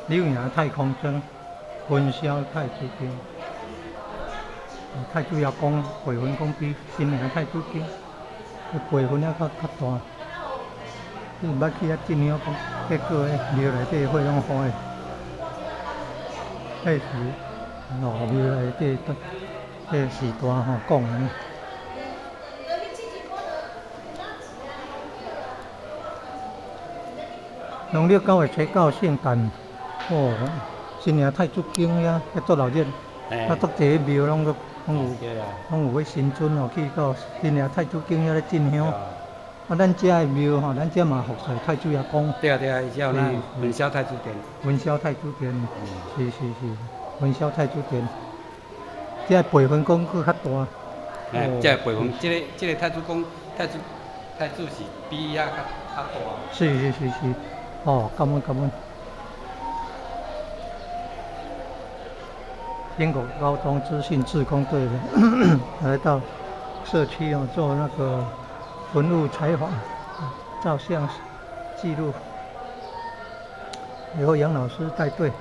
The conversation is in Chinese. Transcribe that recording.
柳营太空针，焚烧太子宫。太子爷公培魂公比新营太子宫，伊培魂还较大。你捌去遐进香讲，结果迄庙内底火拢开，迄时庙内底迄时代吼讲安尼。农历9月初9圣诞，哦，新营太子宫遐，遐足闹热，啊，足济庙拢有迄新村哦，去到新营太子宫遐咧进香。啊，咱遮的庙吼，咱遮嘛服侍太子爷公。对啊，伊有那文霄太子殿。文霄太子殿，是，文霄太子殿。遮培魂宫佫较大。遮培魂，这个太子宫，太子是比遐较大。是，哦，感恩。英国高中资讯志工队的来到社区哦，做那个文物采访、照相记录，由杨老师带队。